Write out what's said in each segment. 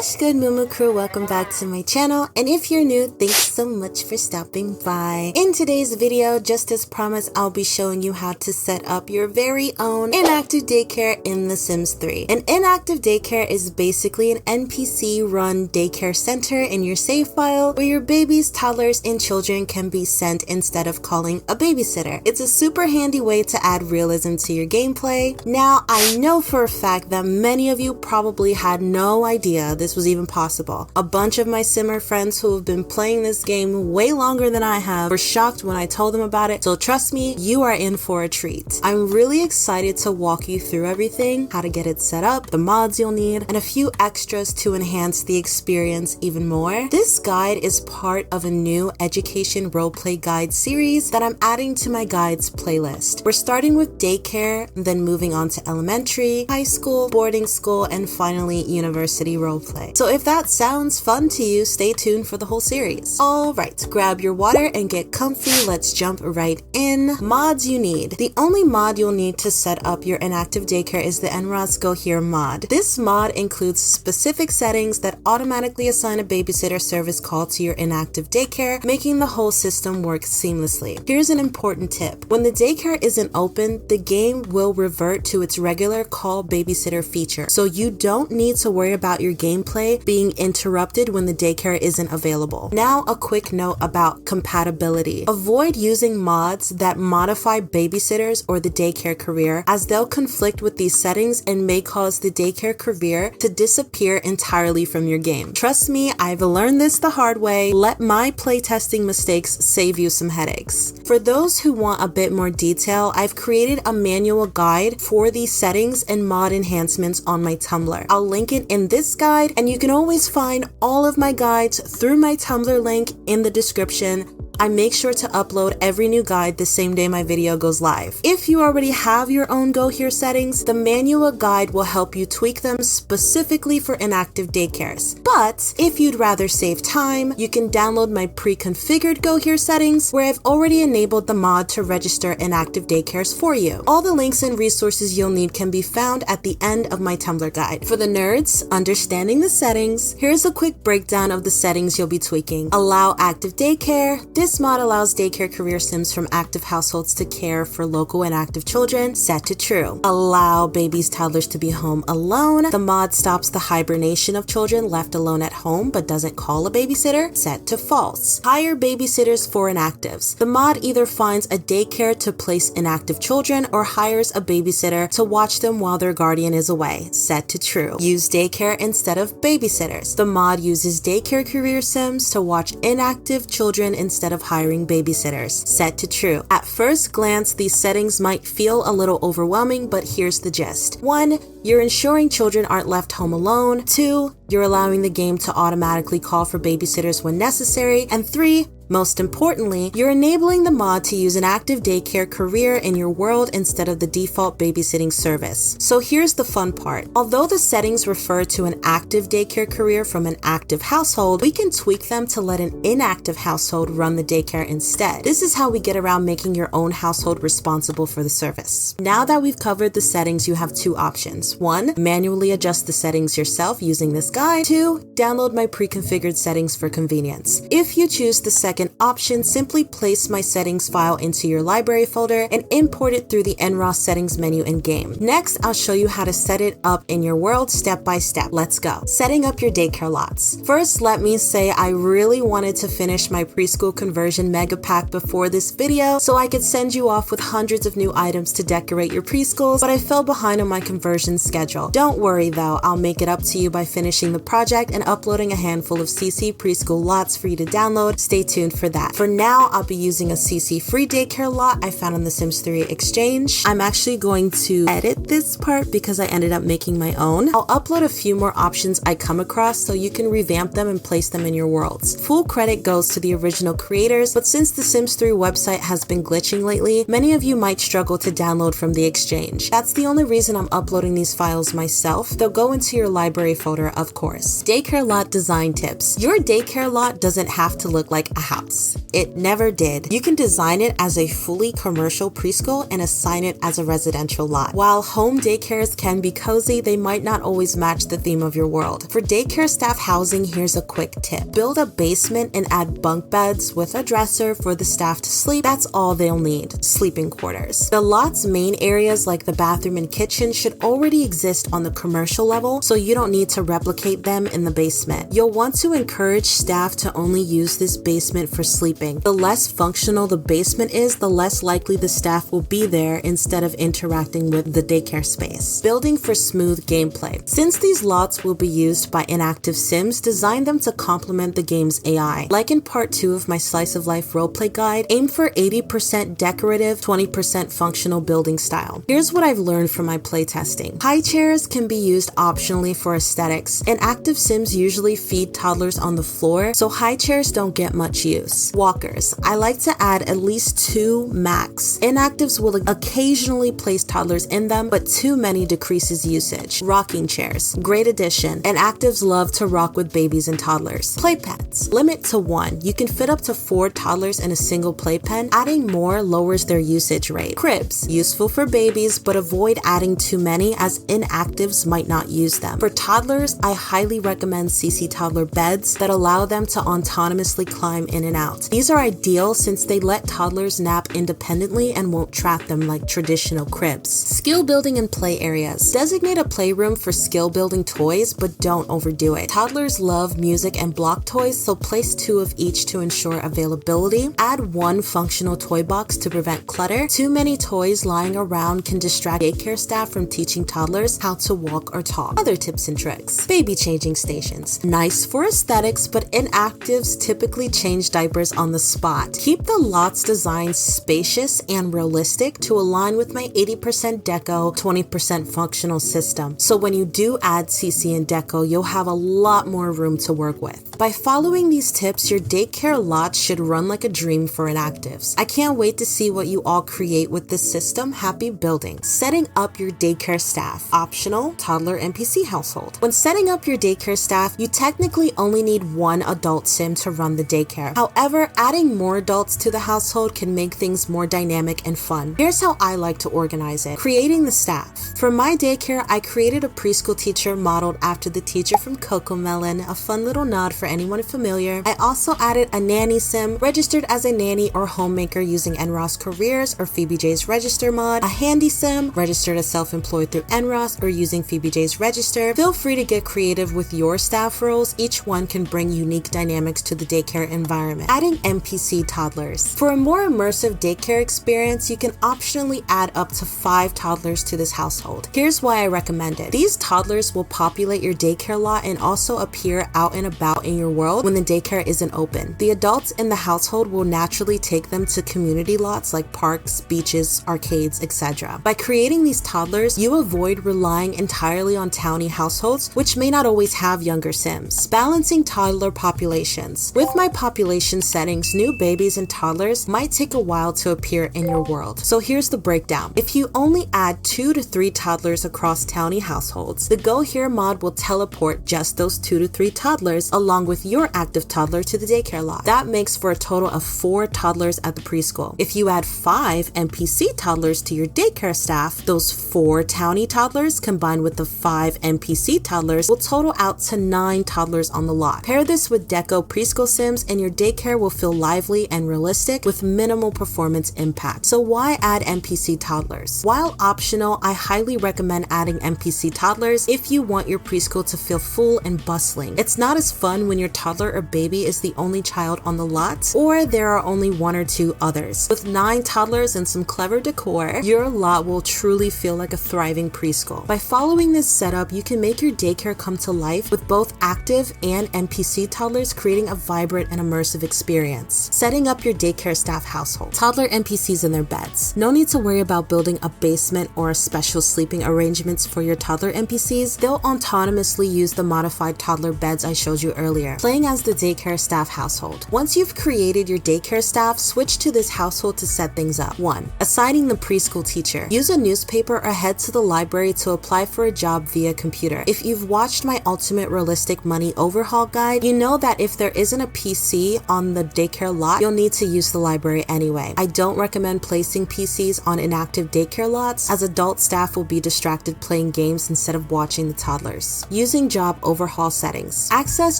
What's good, Mumu crew? Welcome back to my channel, and if you're new, thanks so much for stopping by. In today's video, just as promised, I'll be showing you how to set up your very own inactive daycare in The Sims 3. An inactive daycare is basically an NPC-run daycare center in your save file where your babies, toddlers, and children can be sent instead of calling a babysitter. It's a super handy way to add realism to your gameplay. Now, I know for a fact that many of you probably had no idea this was even possible. A bunch of my simmer friends who have been playing this game way longer than I have were shocked when I told them about it, so trust me, you are in for a treat. I'm really excited to walk you through everything, how to get it set up, the mods you'll need, and a few extras to enhance the experience even more. This guide is part of a new education roleplay guide series that I'm adding to my guides playlist. We're starting with daycare, then moving on to elementary, high school, boarding school, and finally university roleplay. So if that sounds fun to you, stay tuned for the whole series. Alright, grab your water and get comfy. Let's jump right in. Mods you need. The only mod you'll need to set up your inactive daycare is the 𝐵𝐴𝐴 mod. This mod includes specific settings that automatically assign a babysitter service call to your inactive daycare, making the whole system work seamlessly. Here's an important tip. When the daycare isn't open, the game will revert to its regular call babysitter feature, so you don't need to worry about your gameplay being interrupted when the daycare isn't available. Now, a quick note about compatibility. Avoid using mods that modify babysitters or the daycare career, as they'll conflict with these settings and may cause the daycare career to disappear entirely from your game. Trust me, I've learned this the hard way. Let my playtesting mistakes save you some headaches. For those who want a bit more detail, I've created a manual guide for these settings and mod enhancements on my Tumblr. I'll link it in this guide, and you can always find all of my guides through my Tumblr link in the description. I make sure to upload every new guide the same day my video goes live. If you already have your own 𝐵𝐴𝐴 settings, the manual guide will help you tweak them specifically for inactive daycares. But if you'd rather save time, you can download my pre-configured 𝐵𝐴𝐴 settings where I've already enabled the mod to register inactive daycares for you. All the links and resources you'll need can be found at the end of my Tumblr guide. For the nerds, understanding the settings, here's a quick breakdown of the settings you'll be tweaking. Allow active daycare. This mod allows daycare career sims from active households to care for local and active children, set to true. Allow babies, toddlers to be home alone. The mod stops the hibernation of children left alone at home but doesn't call a babysitter, set to false. Hire babysitters for inactives. The mod either finds a daycare to place inactive children or hires a babysitter to watch them while their guardian is away, set to true. Use daycare instead of babysitters. The mod uses daycare career sims to watch inactive children instead of hiring babysitters, set to true. At first glance, these settings might feel a little overwhelming, but here's the gist. 1. You're ensuring children aren't left home alone. 2. You're allowing the game to automatically call for babysitters when necessary. And 3. Most importantly, you're enabling the mod to use an active daycare career in your world instead of the default babysitting service. So here's the fun part. Although the settings refer to an active daycare career from an active household, we can tweak them to let an inactive household run the daycare instead. This is how we get around making your own household responsible for the service. Now that we've covered the settings, you have two options. 1. Manually adjust the settings yourself using this guide. 2. Download my pre-configured settings for convenience. If you choose the second option, simply place my settings file into your library folder and import it through the 𝐵𝐴𝐴 settings menu in game. Next, I'll show you how to set it up in your world step by step. Let's go. Setting up your daycare lots. First, let me say I really wanted to finish my preschool conversion mega pack before this video so I could send you off with hundreds of new items to decorate your preschools, but I fell behind on my conversion schedule. Don't worry though, I'll make it up to you by finishing the project and uploading a handful of CC preschool lots for you to download. Stay tuned for that. For now, I'll be using a CC free daycare lot I found on the Sims 3 exchange. I'm actually going to edit this part because I ended up making my own. I'll upload a few more options I come across so you can revamp them and place them in your worlds. Full credit goes to the original creators, but since the Sims 3 website has been glitching lately, many of you might struggle to download from the exchange. That's the only reason I'm uploading these files myself. They'll go into your library folder, of course. Daycare lot design tips. Your daycare lot doesn't have to look like a house house. It never did. You can design it as a fully commercial preschool and assign it as a residential lot. While home daycares can be cozy, they might not always match the theme of your world. For daycare staff housing, here's a quick tip. Build a basement and add bunk beds with a dresser for the staff to sleep. That's all they'll need, sleeping quarters. The lot's main areas like the bathroom and kitchen should already exist on the commercial level, so you don't need to replicate them in the basement. You'll want to encourage staff to only use this basement for sleeping. The less functional the basement is, the less likely the staff will be there instead of interacting with the daycare space. Building for smooth gameplay. Since these lots will be used by inactive Sims, design them to complement the game's AI. Like in part 2 of my Slice of Life roleplay guide, aim for 80% decorative, 20% functional building style. Here's what I've learned from my playtesting. High chairs can be used optionally for aesthetics. Inactive Sims usually feed toddlers on the floor, so high chairs don't get much use. Walkers. I like to add at least 2 max. Inactives will occasionally place toddlers in them, but too many decreases usage. Rocking chairs. Great addition. Inactives love to rock with babies and toddlers. Playpens. Limit to 1. You can fit up to 4 toddlers in a single playpen. Adding more lowers their usage rate. Cribs. Useful for babies, but avoid adding too many as inactives might not use them. For toddlers, I highly recommend CC toddler beds that allow them to autonomously climb in and out. These are ideal since they let toddlers nap independently and won't trap them like traditional cribs. Skill building and play areas. Designate a playroom for skill building toys, but don't overdo it. Toddlers love music and block toys, so place 2 of each to ensure availability. Add 1 functional toy box to prevent clutter. Too many toys lying around can distract daycare staff from teaching toddlers how to walk or talk. Other tips and tricks. Baby changing stations. Nice for aesthetics, but inactives typically change diapers on the spot. Keep the lot's design spacious and realistic to align with my 80% deco, 20% functional system. So when you do add CC and deco, you'll have a lot more room to work with. By following these tips, your daycare lot should run like a dream for inactives. I can't wait to see what you all create with this system. Happy building. Setting up your daycare staff. Optional, toddler NPC household. When setting up your daycare staff, you technically only need 1 adult sim to run the daycare. However, adding more adults to the household can make things more dynamic and fun. Here's how I like to organize it. Creating the staff. For my daycare, I created a preschool teacher modeled after the teacher from CoComelon, a fun little nod for anyone familiar. I also added a nanny sim, registered as a nanny or homemaker using NROS Careers or 𝐕𝐵𝐺's Register mod, a handy sim, registered as self-employed through NROS or using 𝐕𝐵𝐺's Register. Feel free to get creative with your staff roles. Each one can bring unique dynamics to the daycare environment. Adding NPC toddlers. For a more immersive daycare experience, you can optionally add up to 5 toddlers to this household. Here's why I recommend it. These toddlers will populate your daycare lot and also appear out and about in your world when the daycare isn't open. The adults in the household will naturally take them to community lots like parks, beaches, arcades, etc. By creating these toddlers, you avoid relying entirely on townie households, which may not always have younger sims. Balancing toddler populations. With my population settings, new babies and toddlers might take a while to appear in your world. So here's the breakdown. If you only add 2 to 3 toddlers across townie households, the Go Here mod will teleport just those 2 to 3 toddlers along with your active toddler to the daycare lot. That makes for a total of 4 toddlers at the preschool. If you add 5 NPC toddlers to your daycare staff, those 4 townie toddlers combined with the 5 NPC toddlers will total out to 9 toddlers on the lot. Pair this with deco preschool sims and your daycare will feel lively and realistic with minimal performance impact. So why add NPC toddlers? While optional, I highly recommend adding NPC toddlers if you want your preschool to feel full and bustling. It's not as fun when your toddler or baby is the only child on the lot, or there are only 1 or 2 others. With 9 toddlers and some clever decor, your lot will truly feel like a thriving preschool. By following this setup, you can make your daycare come to life with both active and NPC toddlers, creating a vibrant and immersive experience. Setting up your daycare staff household. Toddler NPCs in their beds. No need to worry about building a basement or special sleeping arrangements for your toddler NPCs. They'll autonomously use the modified toddler beds I showed you earlier. Playing as the daycare staff household. Once you've created your daycare staff, switch to this household to set things up. 1. Assigning the preschool teacher. Use a newspaper or head to the library to apply for a job via computer. If you've watched my Ultimate Realistic Money Overhaul guide, you know that if there isn't a PC on the daycare lot, you'll need to use the library anyway. I don't recommend placing PCs on inactive daycare lots, as adult staff will be distracted playing games instead of watching the toddlers. Using job overhaul settings. Access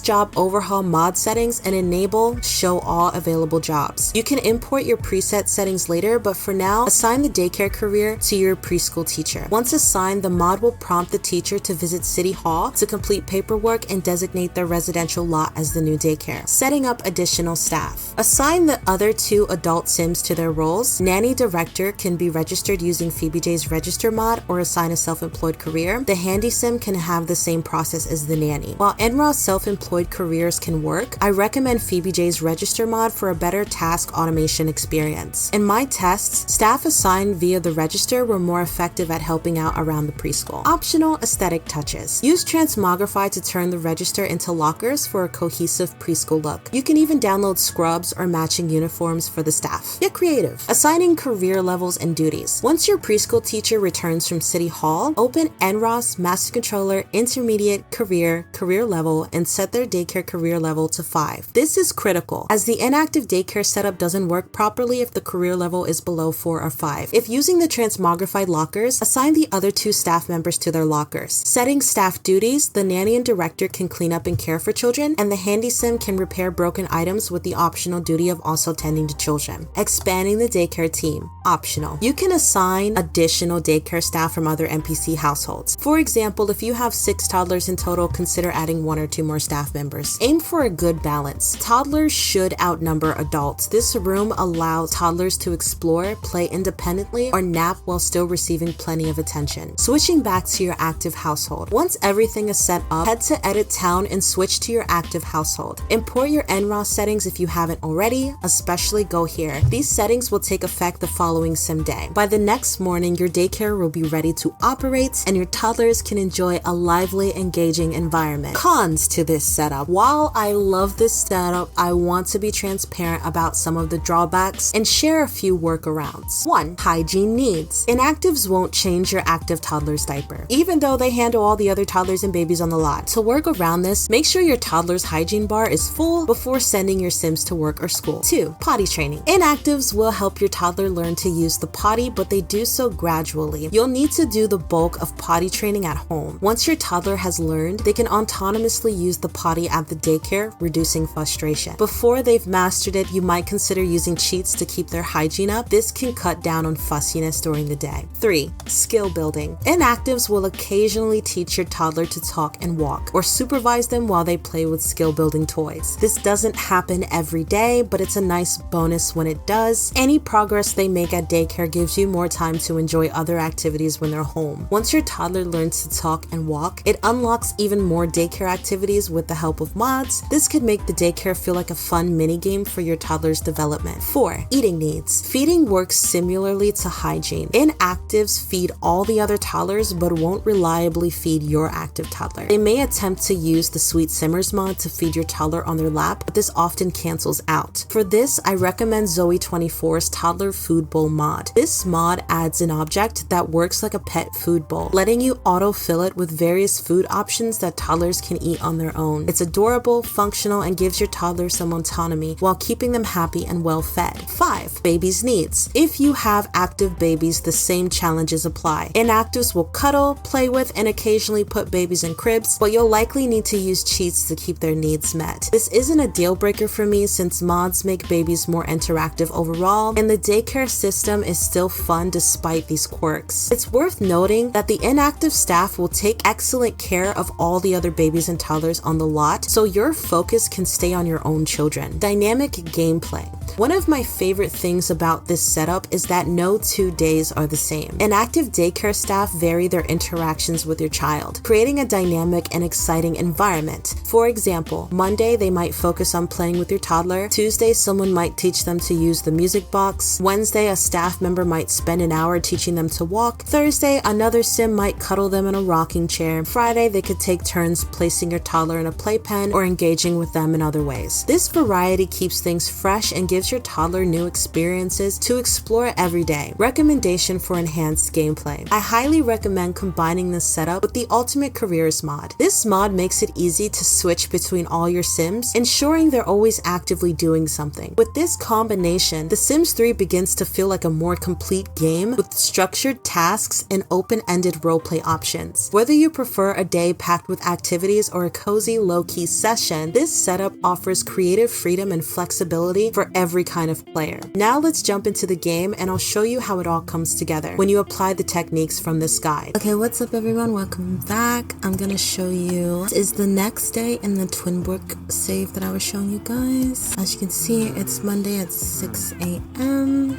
job overhaul mod settings and enable show all available jobs. You can import your preset settings later, but for now, assign the daycare career to your preschool teacher. Once assigned, the mod will prompt the teacher to visit City Hall to complete paperwork and designate their residential lot as the new daycare. Setting up additional staff. Assign the other 2 adult sims to their roles. Nanny director can be registered using 𝐵𝐵𝐺's register mod or assign a self-employed career. The handy sim can have the same process as the nanny. While 𝐸nRAW self-employed careers can work, I recommend 𝐵𝐵𝐺's register mod for a better task automation experience. In my tests, staff assigned via the register were more effective at helping out around the preschool. Optional aesthetic touches. Use Transmogrify to turn the register into lockers for a cohesive preschool look. You can even download scrubs or matching uniforms for the staff. Get creative. Assigning career levels and duties. Once your preschool teacher returns from City Hall, open 𝐸nRAW's Master Controller Intermediate Career Level and set their daycare career level to 5. This is critical, as the inactive daycare setup doesn't work properly if the career level is below 4 or 5. If using the transmogrified lockers, assign the other 2 staff members to their lockers. Setting staff duties, the nanny and director can clean up and care for children, and the handy sim can repair broken items with the optional duty of also tending to children. Expanding the daycare team. Optional. You can assign additional daycare staff from other NPC households. For example, if you have 6 toddlers in total, consider adding 1 or 2 more staff members. Aim for a good balance. Toddlers should outnumber adults. This room allows toddlers to explore, play independently, or nap while still receiving plenty of attention. Switching back to your active household. Once everything is set up, head to Edit Town and switch to your active household. Import your 𝐸nRAW settings if you haven't already, especially go here. These settings will take effect the following sim day. By the next morning, your daycare will be ready to operate and your toddlers can enjoy a lively, engaging environment. Cons to this setup. While I love this setup, I want to be transparent about some of the drawbacks and share a few workarounds. 1. Hygiene needs. Inactives won't change your active toddler's diaper, even though they handle all the other toddlers and babies on the lot. To work around this, make sure your toddler's hygiene bar is full before sending your sims to work or school. 2. Potty training. Inactives will help your toddler learn to use the potty, but they do so gradually. You'll need to do the bulk of potty training at home. Once your toddler has learned, they can autonomously use the potty at the daycare, reducing frustration. Before they've mastered it, you might consider using cheats to keep their hygiene up. This can cut down on fussiness during the day. 3. Skill building. Inactives will occasionally teach your toddler to talk and walk, or supervise them while they play with skill building toys. This doesn't happen every day, but it's a nice bonus when it does. Any progress they make at daycare gives you more time to enjoy other activities when they're home. Once your toddler learns to talk and walk, it unlocks even more daycare activities with the help of mods. This could make the daycare feel like a fun mini game for your toddler's development. 4. Eating needs. Feeding works similarly to hygiene. Inactives feed all the other toddlers but won't reliably feed your active toddler. They may attempt to use the Sweet Simmers mod to feed your toddler on their lap, but this often cancels out. For this, I recommend Zoe24's Toddler Food Bowl mod. This mod adds an object that works like a pet food bowl, letting you auto-fill it with various food options that toddlers can eat on their own. It's adorable, functional, and gives your toddler some autonomy while keeping them happy and well fed. 5. Babies' needs. If you have active babies, the same challenges apply. Inactives will cuddle, play with, and occasionally put babies in cribs, but you'll likely need to use cheats to keep their needs met. This isn't a deal breaker for me since mods make babies more interactive overall, and the daycare system is still fun despite these quirks. It's worth noting that the inactive staff will take excellent care of all the other babies and toddlers on the lot, so your focus can stay on your own children. Dynamic gameplay. One of my favorite things about this setup is that no 2 days are the same. Inactive daycare staff vary their interactions with your child, creating a dynamic and exciting environment. For example, Monday they might focus on playing with your toddler. Tuesday, someone might teach them to use the music box. Wednesday, a staff member might spend an hour teaching them to walk. Thursday, another sim might cuddle them in a rocking chair. Friday, they could take turns placing your toddler in a playpen or engaging with them in other ways. This variety keeps things fresh and gives gives your toddler new experiences to explore every day. Recommendation for enhanced gameplay. I highly recommend combining this setup with the Ultimate Careers mod. This mod makes it easy to switch between all your Sims, ensuring they're always actively doing something. With this combination, The Sims 3 begins to feel like a more complete game with structured tasks and open-ended roleplay options. Whether you prefer a day packed with activities or a cozy, low-key session, this setup offers creative freedom and flexibility for every kind of player. Now let's jump into the game and I'll show you how it all comes together when you apply the techniques from this guide. Okay, what's up everyone? Welcome back. I'm gonna show you, this is the next day in the twin book save that I was showing you guys. As you can see, it's Monday at 6 a.m.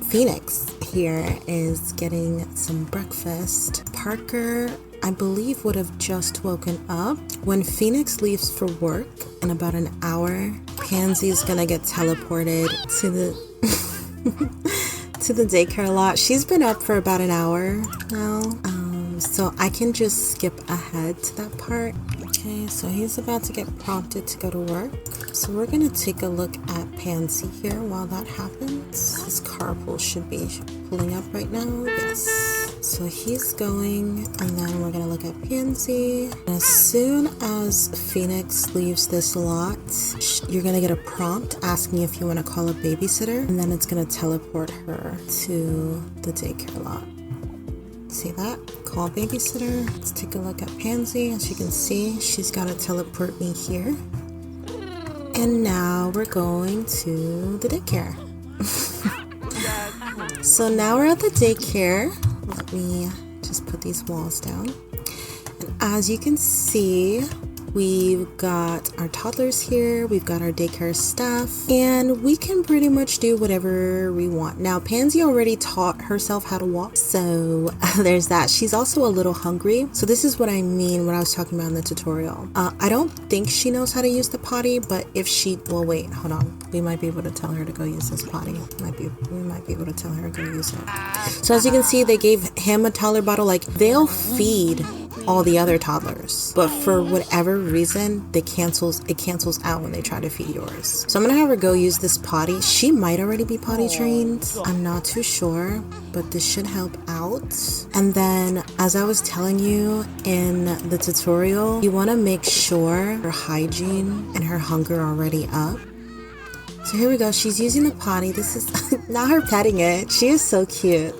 Phoenix here is getting some breakfast. Parker, I believe, would have just woken up. When Phoenix leaves for work in about an hour, Pansy is gonna get teleported to the to the daycare lot. She's been up for about an hour now, so I can just skip ahead to that part. Okay, so he's about to get prompted to go to work. So we're gonna take a look at Pansy here while that happens. His carpool should be pulling up right now. Yes. So he's going, and then we're gonna look at Pansy. As soon as Phoenix leaves this lot, you're gonna get a prompt asking if you want to call a babysitter, and then it's gonna teleport her to the daycare lot. See that? Call babysitter. Let's take a look at Pansy. As you can see, she's got to teleport me here. And now we're going to the daycare. So now we're at the daycare. Let me just put these walls down. And as you can see, we've got our toddlers here, we've got our daycare staff, and we can pretty much do whatever we want. Now, Pansy already taught herself how to walk, so there's that. She's also a little hungry, so this is what I mean when I was talking about in the tutorial. I don't think she knows how to use the potty, but if she, well, wait, hold on. We might be able to tell her to go use this potty. We might be able to tell her to go use it. So as you can see, they gave him a toddler bottle. Like, they'll feed all the other toddlers, but for whatever reason it cancels out when they try to feed yours. So I'm gonna have her go use this potty. She might already be potty trained, I'm not too sure, but this should help out. And then, as I was telling you in the tutorial, you want to make sure her hygiene and her hunger are already up. So here we go, she's using the potty. This is not her petting it. She is so cute.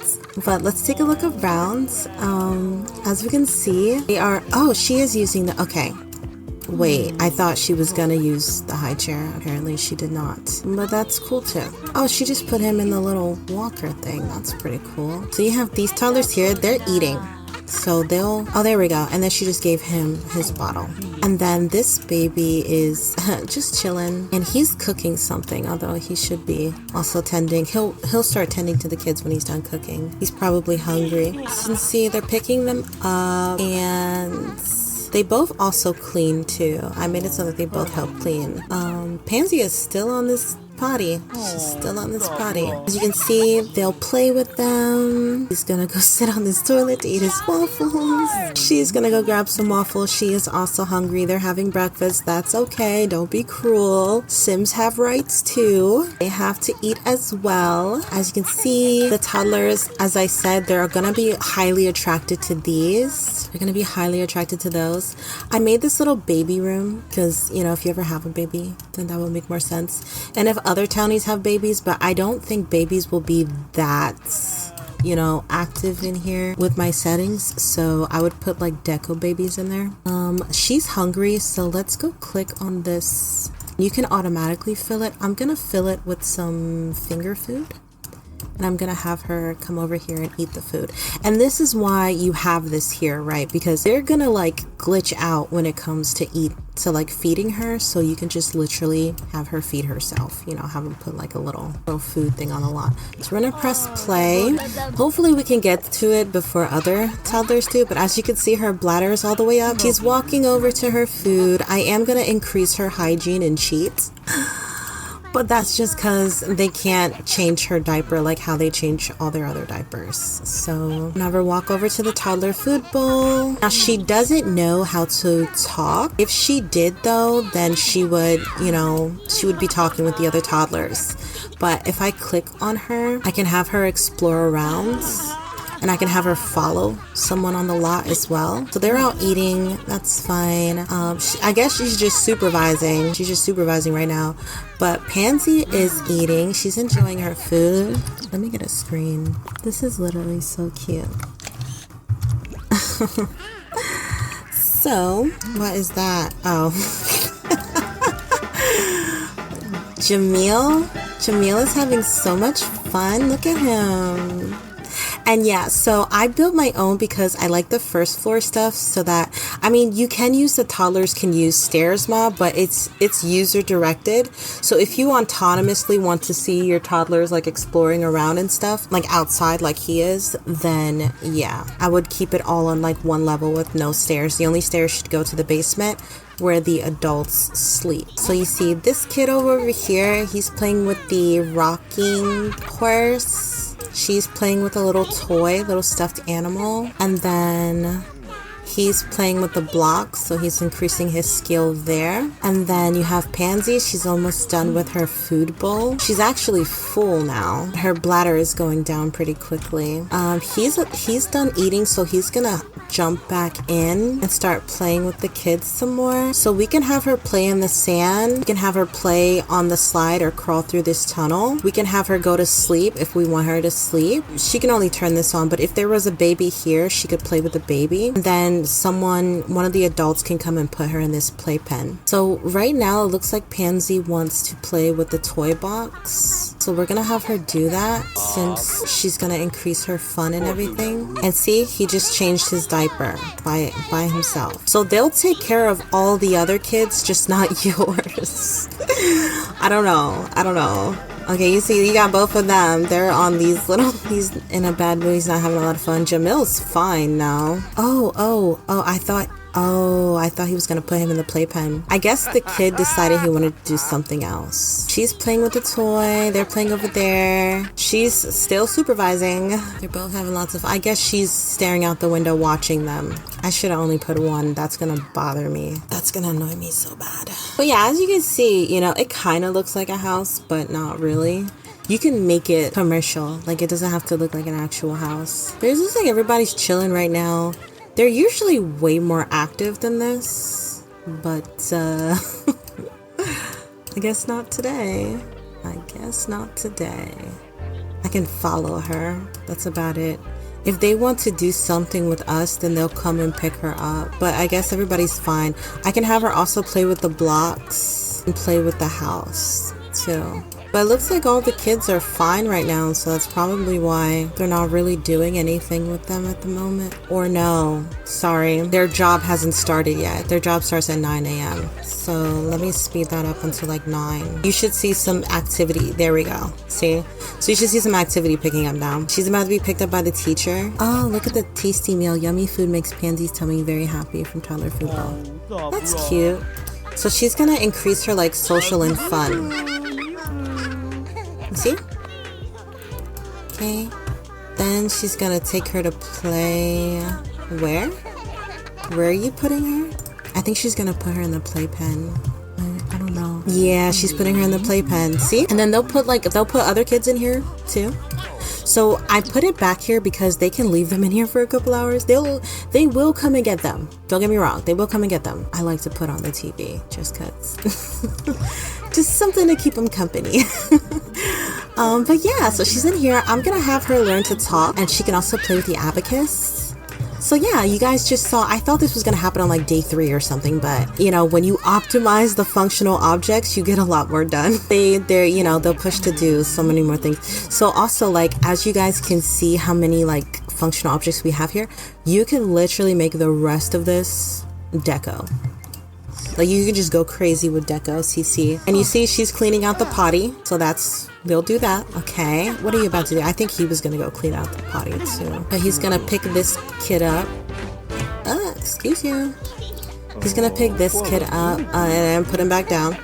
But let's take a look around. As we can see, she is using the, okay. Wait, I thought she was gonna use the high chair. Apparently she did not. But that's cool too. Oh, she just put him in the little walker thing. That's pretty cool. So you have these toddlers here, they're eating. So there we go. And then she just gave him his bottle. And then this baby is just chilling, and he's cooking something, although he should be also tending. He'll start tending to the kids when he's done cooking. He's probably hungry. As you can see, they're picking them up, and they both also clean too. I made it so that they both help clean. Pansy is still on this potty. She's still on this potty. As you can see, they'll play with them. He's gonna go sit on this toilet to eat his waffles. She's gonna go grab some waffles. She is also hungry. They're having breakfast. That's okay. Don't be cruel. Sims have rights too. They have to eat as well. As you can see, the toddlers, as I said, they're gonna be highly attracted to these. They're gonna be highly attracted to those. I made this little baby room because, you know, if you ever have a baby, then that would make more sense. And if other townies have babies, but I don't think babies will be that, you know, active in here with my settings, so I would put like deco babies in there. She's hungry, so let's go click on this. You can automatically fill it. I'm gonna fill it with some finger food, and I'm gonna have her come over here and eat the food. And this is why you have this here, right? Because they're gonna like glitch out when it comes to like feeding her, so you can just literally have her feed herself, you know, have them put like a little food thing on the lot. So we're gonna press play. Hopefully we can get to it before other toddlers do, but as you can see, her bladder is all the way up. She's walking over to her food. I am gonna increase her hygiene and cheat. But that's just because they can't change her diaper like how they change all their other diapers. So have her walk over to the toddler food bowl. Now she doesn't know how to talk. If she did though, then she would, you know, she would be talking with the other toddlers. But if I click on her, I can have her explore around. And I can have her follow someone on the lot as well. So they're out eating. That's fine. I guess she's just supervising. She's just supervising right now. But Pansy is eating. She's enjoying her food. Let me get a screen. This is literally so cute. So, what is that? Oh. Jamil is having so much fun. Look at him. And yeah, so I built my own because I like the first floor stuff so that, I mean, you can use the toddlers can use stairs mod, but it's user directed. So if you autonomously want to see your toddlers like exploring around and stuff, like outside like he is, then yeah, I would keep it all on like one level with no stairs. The only stairs should go to the basement where the adults sleep. So you see this kid over here, he's playing with the rocking horse. She's playing with a little toy, little stuffed animal. And then he's playing with the blocks, so he's increasing his skill there. And then you have Pansy. She's almost done with her food bowl. She's actually full now. Her bladder is going down pretty quickly. He's done eating, so he's gonna jump back in and start playing with the kids some more. So we can have her play in the sand. We can have her play on the slide or crawl through this tunnel. We can have her go to sleep if we want her to sleep. She can only turn this on, but if there was a baby here, she could play with the baby. And then one of the adults can come and put her in this playpen. So right now it looks like Pansy wants to play with the toy box. So we're gonna have her do that since she's gonna increase her fun and everything. And see, he just changed his diaper by himself. So they'll take care of all the other kids, just not yours. I don't know. Okay, you see, you got both of them. They're on these little, he's in a bad mood. He's not having a lot of fun. Jamil's fine now. I thought he was gonna put him in the playpen. I guess the kid decided he wanted to do something else. She's playing with the toy. They're playing over there. She's still supervising. They're both having lots of fun. I guess she's staring out the window watching them. I should have only put one. That's gonna bother me. That's gonna annoy me so bad. But yeah, as you can see, you know, it kind of looks like a house, but not really. You can make it commercial. Like, it doesn't have to look like an actual house. But it looks like everybody's chilling right now. They're usually way more active than this, but I guess not today. I can follow her. That's about it. If they want to do something with us, then they'll come and pick her up. But I guess everybody's fine. I can have her also play with the blocks and play with the house too. But it looks like all the kids are fine right now, so that's probably why they're not really doing anything with them at the moment. Or no, sorry, their job hasn't started yet. Their job starts at 9 a.m. So let me speed that up until like 9. You should see some activity. There we go. See? So you should see some activity picking up now. She's about to be picked up by the teacher. Oh, look at the tasty meal. Yummy food makes Pansy's tummy very happy from toddler food bowl. That's cute. So she's gonna increase her like social and fun. See? Okay. Then she's gonna take her to play. Where? Where are you putting her? I think she's gonna put her in the playpen. I don't know. Yeah, she's putting her in the playpen. See? And then they'll put other kids in here too. So I put it back here because they can leave them in here for a couple hours. They will come and get them. Don't get me wrong. They will come and get them. I like to put on the TV just cause. Just something to keep them company. But yeah, so she's in here. I'm gonna have her learn to talk, and she can also play with the abacus. So yeah, you guys just saw, I thought this was gonna happen on like day 3 or something, but you know, when you optimize the functional objects, you get a lot more done. They'll push to do so many more things. So also, like, as you guys can see how many like functional objects we have here, you can literally make the rest of this deco. Like, you can just go crazy with deco, CC. And you see she's cleaning out the potty, so we'll do that. Okay, what are you about to do? I think he was gonna go clean out the potty too. But he's gonna pick this kid up. Excuse you. He's gonna pick this kid up and put him back down.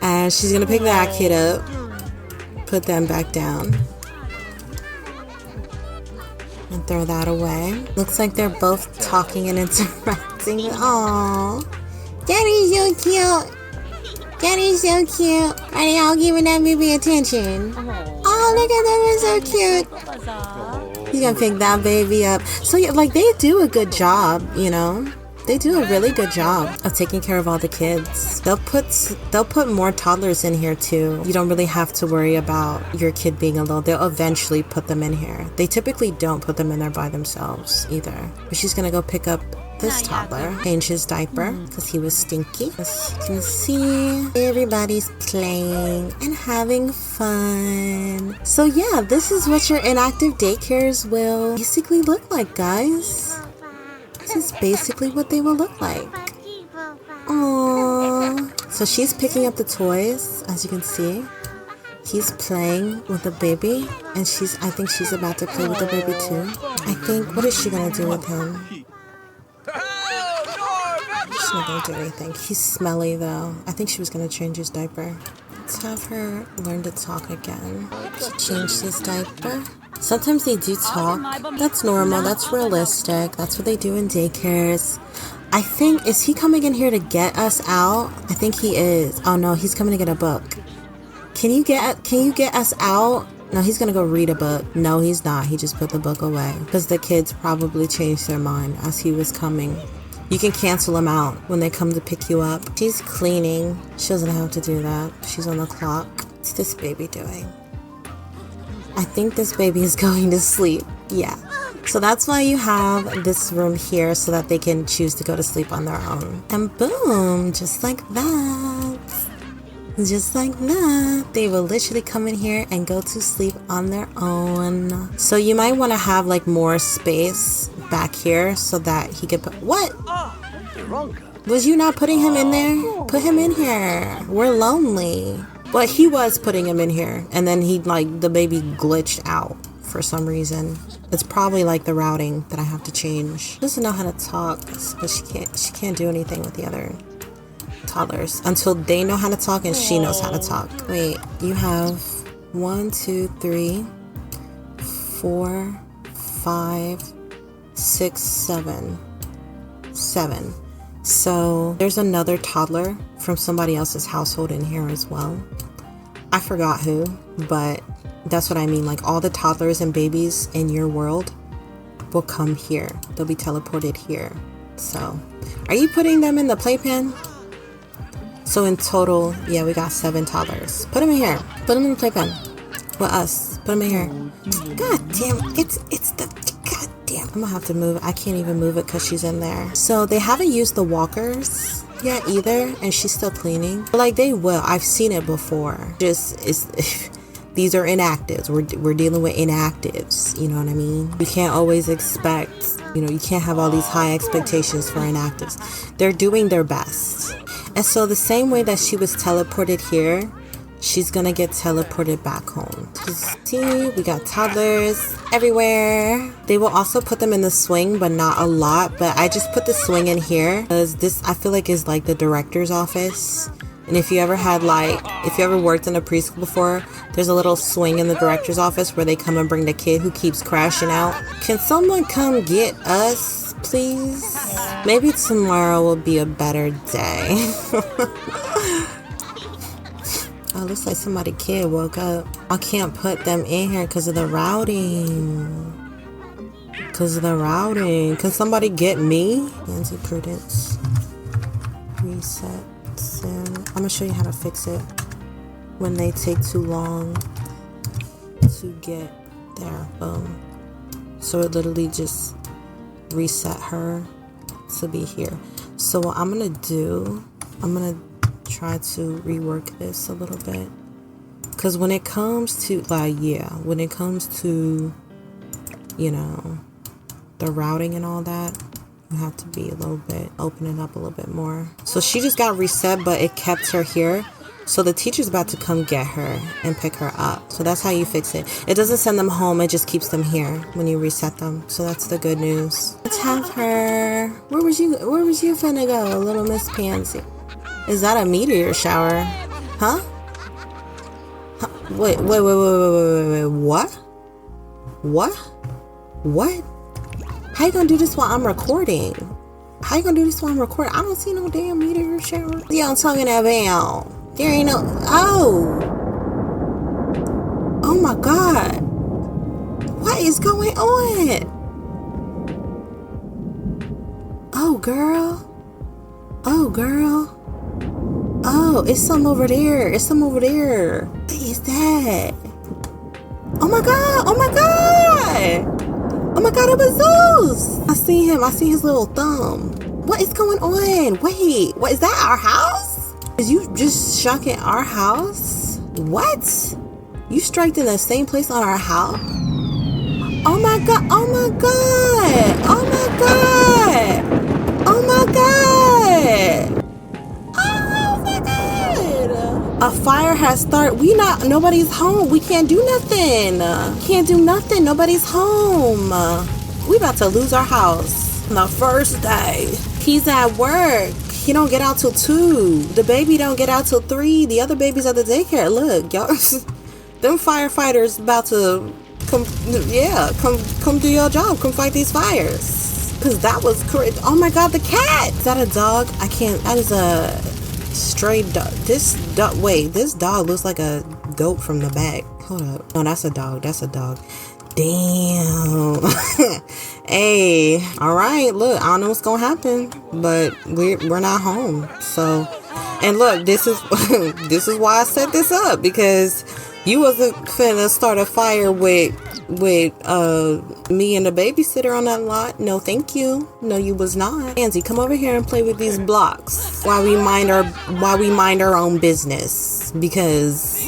And she's gonna pick that kid up, put them back down, and throw that away. Looks like they're both talking and interacting. Aww. Daddy's so cute. Daddy's so cute. Are they all giving that baby attention? Oh, look at them, they're so cute. He's gonna pick that baby up. So yeah, like they do a good job, you know? They do a really good job of taking care of all the kids. They'll put more toddlers in here too. You don't really have to worry about your kid being alone. They'll eventually put them in here. They typically don't put them in there by themselves either. But she's gonna go pick up this toddler, change his diaper because he was stinky. As you can see, everybody's playing and having fun. So yeah, this is what your inactive daycares will basically look like, guys. This is basically what they will look like. Aww. So she's picking up the toys, as you can see. He's playing with the baby, and I think she's about to play with the baby too. I think, what is she gonna do with him? She's not gonna do anything. He's smelly though. I think she was gonna change his diaper. Let's have her learn to talk again. She changed his diaper. Sometimes they do talk. That's normal. That's realistic. That's what they do in daycares. I think, is he coming in here to get us out? I think he is. Oh no, he's coming to get a book. Can you get us out? No, he's gonna go read a book. No, he's not. He just put the book away because the kids probably changed their mind as he was coming. You can cancel them out when they come to pick you up. She's cleaning. She doesn't have to do that. She's on the clock. What's this baby doing? I think this baby is going to sleep. Yeah. So that's why you have this room here so that they can choose to go to sleep on their own. And boom, just like that. Just like that. They will literally come in here and go to sleep on their own. So you might want to have like more space back here so that he could put... What? Was you not putting him in there? Put him in here. We're lonely. But he was putting him in here, and then the baby glitched out for some reason. It's probably like the routing that I have to change. She doesn't know how to talk, but she can't do anything with the other toddlers until they know how to talk and she knows how to talk. Wait, you have 1, 2, 3, 4, 5, 6, 7. So there's another toddler from somebody else's household in here as well. I forgot who, but that's what I mean. Like all the toddlers and babies in your world will come here. They'll be teleported here. So are you putting them in the playpen? So in total, yeah, we got 7 toddlers. Put them in here. Put them in the playpen with us. Put them in here. God damn, it's the... God damn. I'm gonna have to move it. I can't even move it because she's in there. So they haven't used the walkers yet either, and she's still cleaning. Like they will. I've seen it before. These are inactives. We're dealing with inactives. You know what I mean? You can't always expect, you can't have all these high expectations for inactives. They're doing their best. And so the same way that she was teleported here, she's gonna get teleported back home. See, we got toddlers everywhere. They will also put them in the swing, but not a lot. But I just put the swing in here because this, I feel like, is like the director's office. And if you ever worked in a preschool before, there's a little swing in the director's office where they come and bring the kid who keeps crashing out. Can someone come get us, please? Maybe tomorrow will be a better day. Oh, looks like somebody's kid woke up. I can't put them in here because of the routing. Can somebody get me? Anti-prudence. Reset. Sim. I'm going to show you how to fix it when they take too long to get there. Boom. So it literally just reset her to be here. So what I'm going to do, I'm going to try to rework this a little bit, because when it comes to the routing and all that, you have to be a little bit, open it up a little bit more. So she just got reset, but it kept her here. So the teacher's about to come get her and pick her up. So that's how you fix it. It doesn't send them home, it just keeps them here when you reset them. So that's the good news. Let's have her. Where was you finna go, little Miss Pansy? Is that a meteor shower? Huh? Wait, what? What? What? How you gonna do this while I'm recording? How you gonna do this while I'm recording? I don't see no damn meter shower. Yeah, I'm talking about. There ain't no. Oh. Oh my God. What is going on? Oh, girl. Oh, girl. Oh, it's some over there. It's some over there. What is that? Oh my God. Oh my God. Oh my God, it was Zeus. I see him. I see his little thumb. What is going on? Wait, what is that? Our house? Is you just shocking our house? What? You striked in the same place on our house? Oh my God. Oh my God. Oh my God. Oh my God. A fire has started. Nobody's home. We can't do nothing. Can't do nothing. Nobody's home. We about to lose our house. The first day. He's at work. He don't get out till 2. The baby don't get out till 3. The other baby's at the daycare. Look, y'all. Them firefighters about to come do your job. Come fight these fires. Cause that was crazy. Oh my God, the cat. Is that a dog? I can't. That is a stray dog. This dog looks like a goat from the back. Hold up. No, that's a dog. That's a dog. Damn. Hey, all right, look, I don't know what's gonna happen, but we're not home. So, and look, this is this is why I set this up, because you wasn't finna start a fire with me and the babysitter on that lot. No, thank you. No, you was not. Angie, come over here and play with these blocks while we mind our own business, because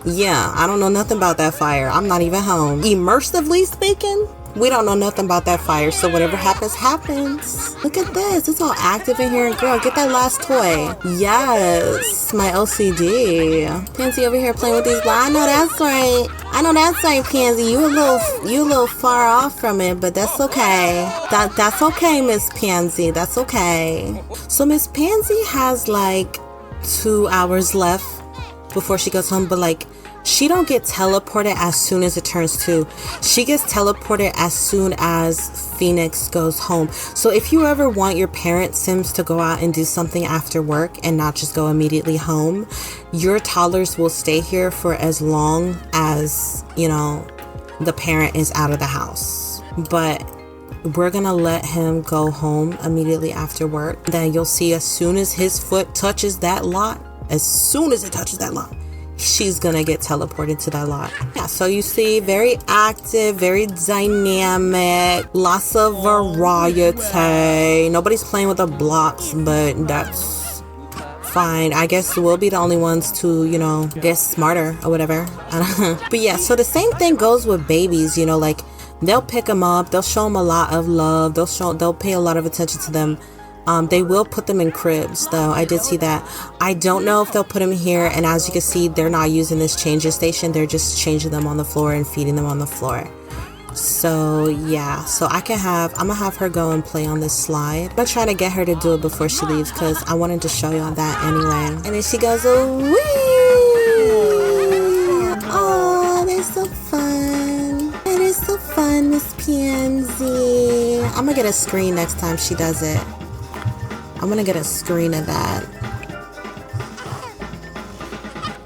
yeah, I don't know nothing about that fire. I'm not even home. Immersively speaking, we don't know nothing about that fire, so whatever happens, happens. Look at this. It's all active in here. Girl, get that last toy. Yes, my LCD. Pansy over here playing with these blocks. I know that's right. I know that's right, Pansy. You a little far off from it, but that's okay. That's okay, Miss Pansy. That's okay. So Miss Pansy has like 2 hours left before she goes home, but like, she don't get teleported as soon as it turns 2. She gets teleported as soon as Phoenix goes home. So if you ever want your parent Sims to go out and do something after work and not just go immediately home, your toddlers will stay here for as long as, you know, the parent is out of the house. But we're gonna let him go home immediately after work. Then you'll see, as soon as his foot touches that lot, as soon as it touches that lot, she's gonna get teleported to that lot. Yeah, so you see, very active, very dynamic, lots of variety. Nobody's playing with the blocks, but that's fine. I guess we'll be the only ones to, you know, get smarter or whatever. But yeah, so the same thing goes with babies, you know, like they'll pick them up, they'll show them a lot of love, they'll pay a lot of attention to them. They will put them in cribs, though. I did see that. I don't know if they'll put them here, and as you can see, they're not using this changing station. They're just changing them on the floor and feeding them on the floor. So yeah, so I'm gonna have her go and play on this slide. I'm gonna try to get her to do it before she leaves, because I wanted to show y'all that anyway. And then she goes, wee! Oh, that's so fun. That is so fun, Miss Pansy. I'm gonna get a screen next time she does it. I'm gonna get a screen of that.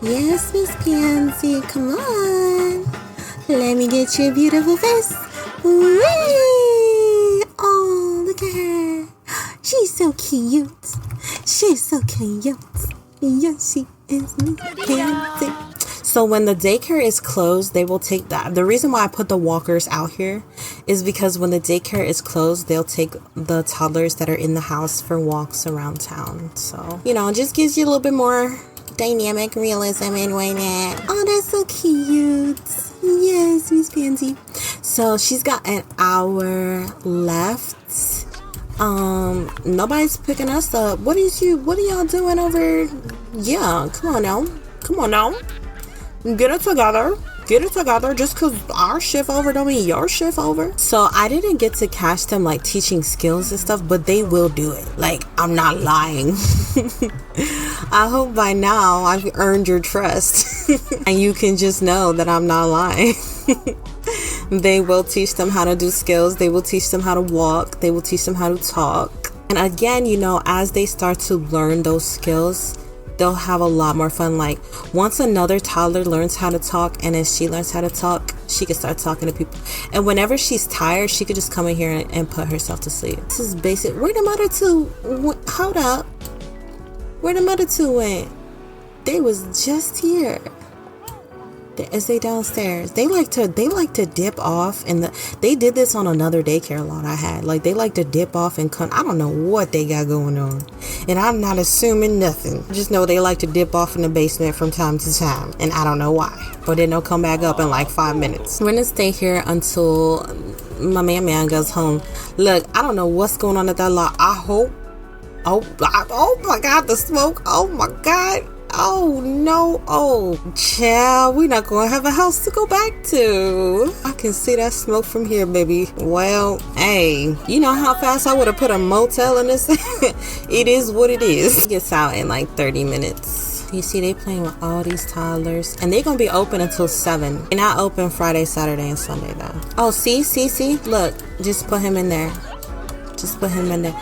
Yes, Miss Pansy, come on. Let me get your beautiful face. Whee! Oh, look at her. She's so cute. She's so cute. Yes, she is, Miss Pansy. So when the daycare is closed, they will take that. The reason why I put the walkers out here is because when the daycare is closed, they'll take the toddlers that are in the house for walks around town. So, you know, it just gives you a little bit more dynamic realism and whatnot. Oh, that's so cute. Yes, Miss Pansy. So she's got an hour left. Nobody's picking us up. What are y'all doing over? Yeah, come on now. Get it together. Get it together. Just because our shift over don't mean your shift over. So I didn't get to catch them like teaching skills and stuff, but they will do it. Like, I'm not lying. I hope by now I've earned your trust and you can just know that I'm not lying. They will teach them how to do skills. They will teach them how to walk. They will teach them how to talk. And again, you know, as they start to learn those skills, they'll have a lot more fun. Like, once another toddler learns how to talk and then she learns how to talk, she can start talking to people. And whenever she's tired, she could just come in here and put herself to sleep. This is basic. Where the mother two? Hold up. Where the mother two went? They was just here. Is they downstairs? They like to dip off, and they did this on another daycare lot I had. Like, they like to dip off and come. I don't know what they got going on, and I'm not assuming nothing. Just know they like to dip off in the basement from time to time, and I don't know why. But then they'll come back up in like 5 minutes. We're gonna stay here until my man goes home. Look, I don't know what's going on at that lot. I hope. Oh my God, the smoke. Oh my God. Oh no. Oh child, we're not gonna have a house to go back to. I can see that smoke from here, baby. Well, hey, you know how fast I would have put a motel in this? It is what it is. It gets out in like 30 minutes. You see, they playing with all these toddlers, and they're gonna be open until 7. They're not open Friday, Saturday, and Sunday though. Oh, see, look, just put him in there. Just put him in there.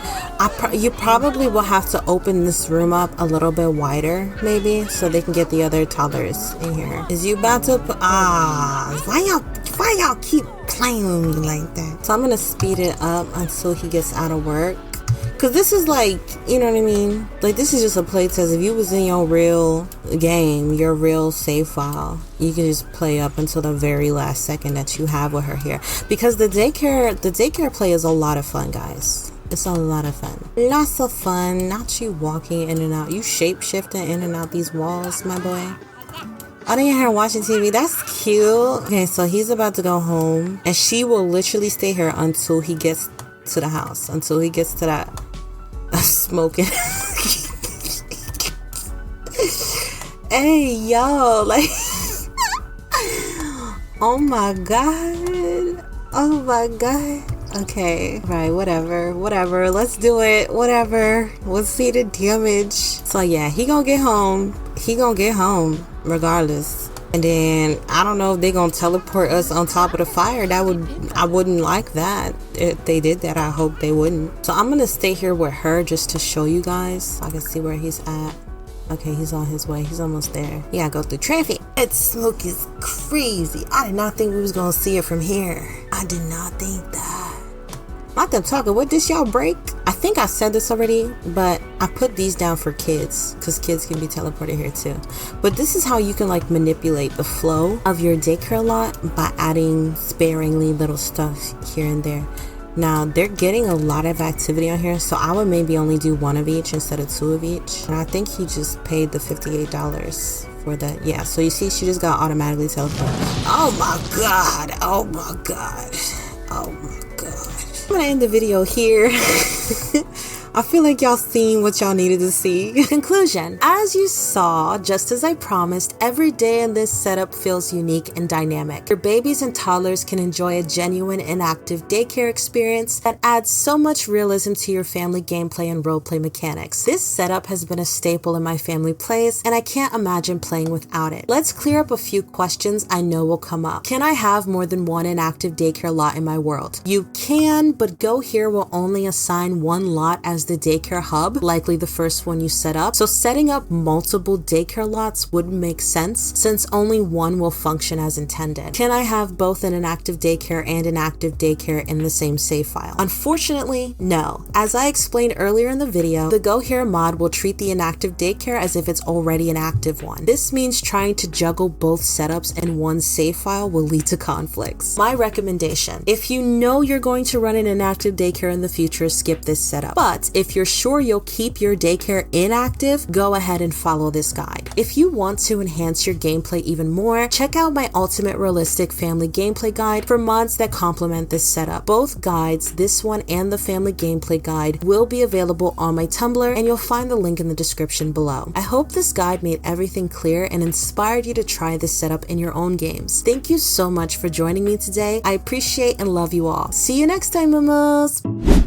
You probably will have to open this room up a little bit wider, maybe, so they can get the other toddlers in here. Is you about to put, why y'all keep playing with me like that? So I'm gonna speed it up until he gets out of work. Cause this is like, you know what I mean? Like, this is just a play test. If you was in your real game, your real save file, you can just play up until the very last second that you have with her here. Because the daycare play is a lot of fun, guys. It's a lot of fun. Lots of fun. Not you walking in and out. You shape shifting in and out these walls, my boy. Oh, they in here watching TV. That's cute. Okay, so he's about to go home, and she will literally stay here until he gets to the house, until he gets to that smoking. Hey, yo, like, oh my God. Oh my God. Okay, right, whatever, let's do it, whatever, we'll see the damage. So yeah, he gonna get home regardless. And then I don't know if they're gonna teleport us on top of the fire. I wouldn't like that. If they did that, I hope they wouldn't. So I'm gonna stay here with her just to show you guys. I can see where he's at. Okay, he's on his way. He's almost there. He gotta go through traffic. That smoke is crazy. I did not think we was gonna see it from here. I did not think that. Not them talking. What, this y'all break? I think I said this already, but I put these down for kids because kids can be teleported here too. But this is how you can like manipulate the flow of your daycare lot by adding sparingly little stuff here and there. Now they're getting a lot of activity on here, so I would maybe only do 1 of each instead of 2 of each. And I think he just paid the $58 for that. Yeah, so you see, she just got automatically teleported. Oh my God. Oh my God. Oh my God. I'm gonna end the video here. I feel like y'all seen what y'all needed to see. Conclusion. As you saw, just as I promised, every day in this setup feels unique and dynamic. Your babies and toddlers can enjoy a genuine and active daycare experience that adds so much realism to your family gameplay and roleplay mechanics. This setup has been a staple in my family plays, and I can't imagine playing without it. Let's clear up a few questions I know will come up. Can I have more than 1 inactive daycare lot in my world? You can, but Go Here will only assign 1 lot as the daycare hub, likely the first one you set up. So setting up multiple daycare lots wouldn't make sense since only 1 will function as intended. Can I have both an inactive daycare and an active daycare in the same save file? Unfortunately, no. As I explained earlier in the video, the Go Here mod will treat the inactive daycare as if it's already an active one. This means trying to juggle both setups in one save file will lead to conflicts. My recommendation: if you know you're going to run an inactive daycare in the future, skip this setup. But if you're sure you'll keep your Daycare inactive, go ahead and follow this guide. If you want to enhance your gameplay even more, check out my Ultimate Realistic Family Gameplay Guide for mods that complement this setup. Both guides, this one and the Family Gameplay Guide, will be available on my Tumblr, and you'll find the link in the description below. I hope this guide made everything clear and inspired you to try this setup in your own games. Thank you so much for joining me today. I appreciate and love you all. See you next time, mamas!